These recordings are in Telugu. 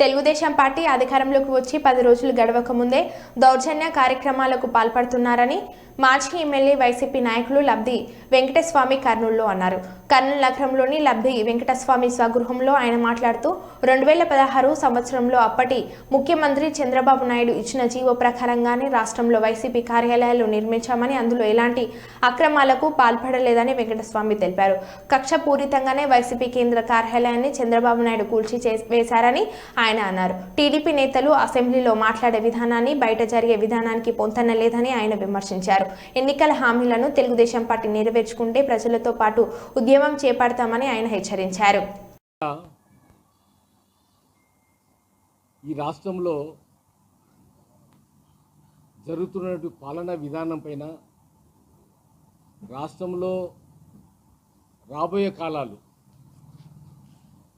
తెలుగుదేశం పార్టీ అధికారంలోకి వచ్చి 10 రోజులు గడవక ముందే దౌర్జన్య కార్యక్రమాలకు పాల్పడుతున్నారని మాజీ ఎమ్మెల్యే వైసీపీ నాయకులు లబ్ది వెంకటస్వామి కర్నూలులో అన్నారు. కర్నూలు నగరంలోని లబ్ది వెంకటస్వామి స్వగృహంలో ఆయన మాట్లాడుతూ 2016 సంవత్సరంలో అప్పటి ముఖ్యమంత్రి చంద్రబాబు నాయుడు ఇచ్చిన జీవో ప్రకారంగానే రాష్ట్రంలో వైసీపీ కార్యాలయాలు నిర్మించామని, అందులో ఎలాంటి అక్రమాలకు పాల్పడలేదని వెంకటస్వామి తెలిపారు. కక్షపూరితంగానే వైసీపీ కేంద్ర కార్యాలయాన్ని చంద్రబాబు నాయుడు కూల్చి వేశారని ఆయన అన్నారు. టీడీపీ నేతలు అసెంబ్లీలో మాట్లాడే విధానాన్ని బయట జరిగే విధానానికి పొంతన లేదని ఆయన విమర్శించారు. ఎన్నికల హామీలను తెలుగుదేశం పార్టీ నెరవేర్చుకుంటే ప్రజలతో పాటు ఉద్యమం చేపడతామని ఆయన హెచ్చరించారు. ఈ రాష్ట్రంలో జరుగుతున్న పాలనా విధానం పైన రాష్ట్రంలో రాబోయే కాలాలు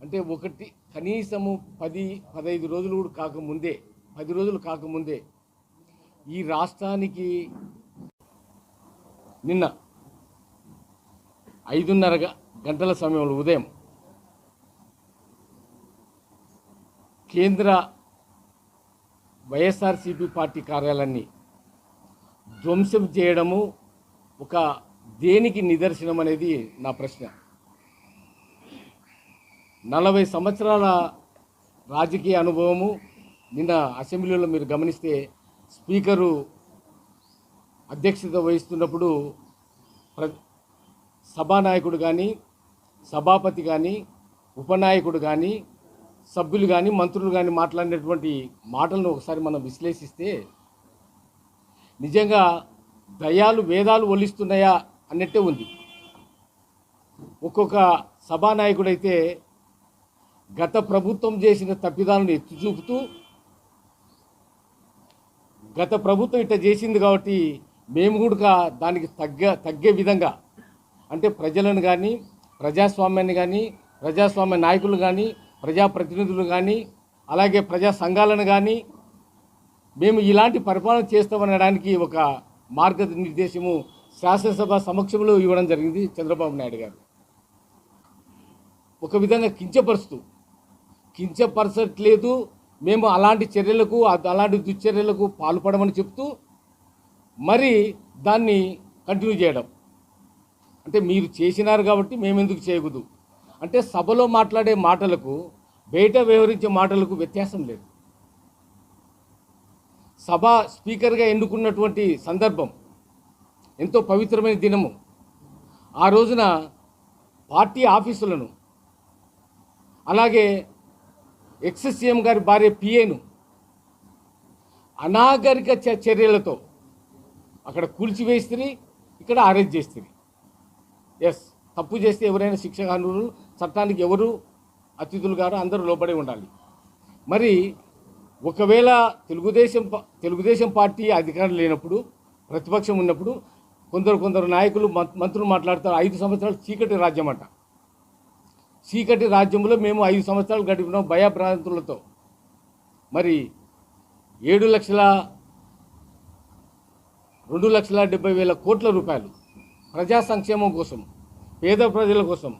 అంటే ఒకటి కనీసము 10-15 రోజులు కూడా కాకముందే 10 రోజులు కాకముందే ఈ రాష్ట్రానికి నిన్న 5:30 గంటల సమయంలో ఉదయం కేంద్ర వైఎస్ఆర్సీపీ పార్టీ కార్యాలయాన్ని ధ్వంసం చేయడము ఒక దేనికి నిదర్శనం అనేది నా ప్రశ్న. 40 సంవత్సరాల రాజకీయ అనుభవము. నిన్న అసెంబ్లీలో మీరు గమనిస్తే స్పీకరు అధ్యక్షత వహిస్తున్నప్పుడు సభానాయకుడు కానీ, సభాపతి కానీ, ఉపనాయకుడు కానీ, సభ్యులు కానీ, మంత్రులు కానీ మాట్లాడినటువంటి మాటలను ఒకసారి మనం విశ్లేషిస్తే నిజంగా దయాలు వేదాలు ఒలిస్తున్నాయా అన్నట్టే ఉంది. ఒక్కొక్క సభానాయకుడైతే గత ప్రభుత్వం చేసిన తప్పిదాలను ఎత్తి చూపుతూ గత ప్రభుత్వం ఇట్లా చేసింది కాబట్టి మేము కూడా దానికి తగ్గే విధంగా అంటే ప్రజలను కానీ, ప్రజాస్వామ్యాన్ని కానీ, ప్రజాస్వామ్య నాయకులు కానీ, ప్రజాప్రతినిధులు కానీ, అలాగే ప్రజా సంఘాలను కానీ మేము ఇలాంటి పరిపాలన చేస్తామనడానికి ఒక మార్గనిర్దేశము శాసనసభ సమక్షంలో ఇవ్వడం జరిగింది చంద్రబాబు నాయుడు గారు. ఒక విధంగా కించపరచట్లేదు, మేము అలాంటి చర్యలకు అలాంటి దుశ్చర్యలకు పాల్పడమని చెప్తూ మరి దాన్ని కంటిన్యూ చేయడం అంటే మీరు చేసినారు కాబట్టి మేమెందుకు చేయకూడదు అంటే సభలో మాట్లాడే మాటలకు బయట వ్యవహరించే మాటలకు వ్యత్యాసం లేదు. సభ స్పీకర్గా ఎన్నుకున్నటువంటి సందర్భం ఎంతో పవిత్రమైన దినము. ఆ రోజున పార్టీ ఆఫీసులను అలాగే ఎక్స్ సీఎం గారి భార్య పిఏను అనాగరిక చర్యలతో అక్కడ కూల్చివేస్తుంది, ఇక్కడ అరెస్ట్ చేస్తుంది. ఎస్, తప్పు చేస్తే ఎవరైనా శిక్ష కానూరు, చట్టానికి ఎవరు అతిథులు గారు అందరూ లోబడి ఉండాలి. మరి ఒకవేళ తెలుగుదేశం పార్టీ అధికారం లేనప్పుడు, ప్రతిపక్షం ఉన్నప్పుడు కొందరు నాయకులు మంత్రులు మాట్లాడతారు 5 సంవత్సరాలు చీకటి రాజ్యం అంట. చీకటి రాజ్యంలో మేము 5 సంవత్సరాలు గడిపినాం భయభ్రాంతులతో. మరి 2,70,000 కోట్ల రూపాయలు ప్రజా సంక్షేమం కోసం, పేద ప్రజల కోసం,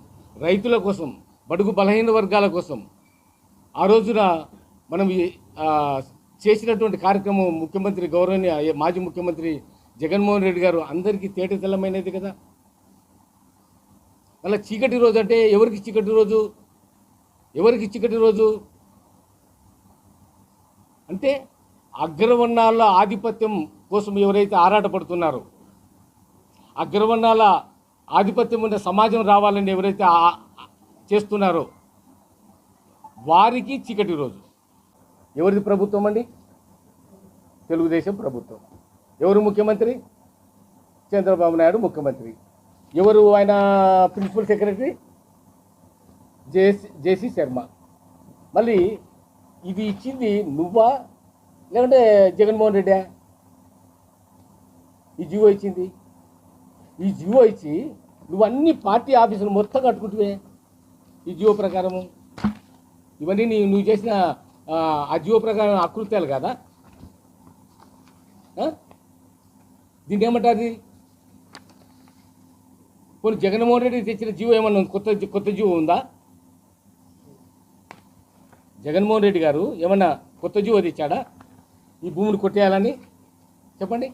రైతుల కోసం, బడుగు బలహీన వర్గాల కోసం ఆ రోజున మనం చేసినటువంటి కార్యక్రమం ముఖ్యమంత్రి గౌరవనీయ మాజీ ముఖ్యమంత్రి జగన్మోహన్ రెడ్డి గారు అందరికీ తేటతెల్లమైనది కదా. అలా చీకటి రోజు అంటే ఎవరికి చీకటి రోజు అంటే అగ్రవర్ణాల ఆధిపత్యం కోసం ఎవరైతే ఆరాటపడుతున్నారో, అగ్రవర్ణాల ఆధిపత్యం ఉన్న సమాజం రావాలని ఎవరైతే చేస్తున్నారో వారికి చీకటి రోజు. ఎవరిది ప్రభుత్వం అండి? తెలుగుదేశం ప్రభుత్వం. ఎవరు ముఖ్యమంత్రి? చంద్రబాబు నాయుడు ముఖ్యమంత్రి. ఎవరు ఆయన ప్రిన్సిపల్ సెక్రటరీ? జేసీ శర్మ. మళ్ళీ ఇది ఇచ్చింది నువ్వా లేకుంటే జగన్మోహన్ రెడ్డా? ఈ జీవో ఇచ్చింది. ఈ జీవో ఇచ్చి నువ్వు అన్ని పార్టీ ఆఫీసులు మొత్తం కట్టుకుంటువే ఈ జీవో ప్రకారము. ఇవన్నీ నువ్వు చేసిన ఆ జీవో ప్రకారం అకృత్యాలు కదా. దీన్ని ఏమంటారు? కొన్ని జగన్మోహన్ రెడ్డి తెచ్చిన జీవో ఏమన్నా కొత్త జీవో ఉందా? జగన్మోహన్ రెడ్డి గారు ఏమన్నా కొత్త జీవో తెచ్చాడా ఈ భూమిని కొట్టేయాలని? చెప్పండి.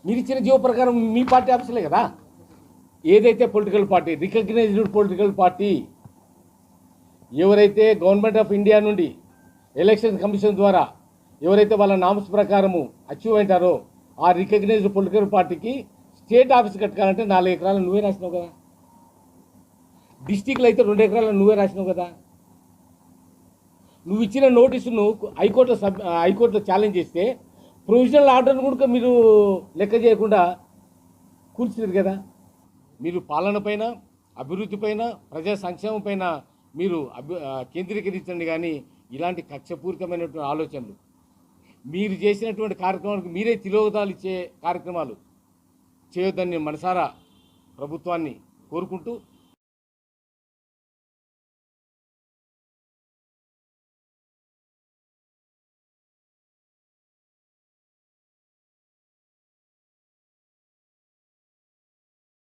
మీరు ఇచ్చిన జీవో ప్రకారం మీ పార్టీ ఆఫీసులే కదా, ఏదైతే political party, recognised political party ఎవరైతే గవర్నమెంట్ ఆఫ్ ఇండియా నుండి ఎలక్షన్ కమిషన్ ద్వారా ఎవరైతే వాళ్ళ నామ్స్ ప్రకారము అచీవ్ అయింటారో ఆ రికగ్నైజ్డ్ పొలిటికల్ పార్టీకి స్టేట్ ఆఫీస్ కట్టుకోవాలంటే 4 ఎకరాలు నువ్వే రాసినావు కదా, డిస్టిక్లో అయితే 2 ఎకరాలు నువ్వే రాసినావు కదా. నువ్వు ఇచ్చిన నోటీసును హైకోర్టులో ఛాలెంజ్ చేస్తే ప్రొవిజనల్ ఆర్డర్ను కూడా మీరు లెక్క చేయకుండా కూర్చున్నారు కదా. మీరు పాలన పైన, అభివృద్ధి పైన, ప్రజా సంక్షేమం పైన మీరు కేంద్రీకరించండి. కానీ ఇలాంటి కక్షపూరితమైనటువంటి ఆలోచనలు, మీరు చేసినటువంటి కార్యక్రమాలకు మీరే తిలోగతాలు ఇచ్చే కార్యక్రమాలు చేయొద్దని మనసారా ప్రభుత్వాన్ని కోరుకుంటూ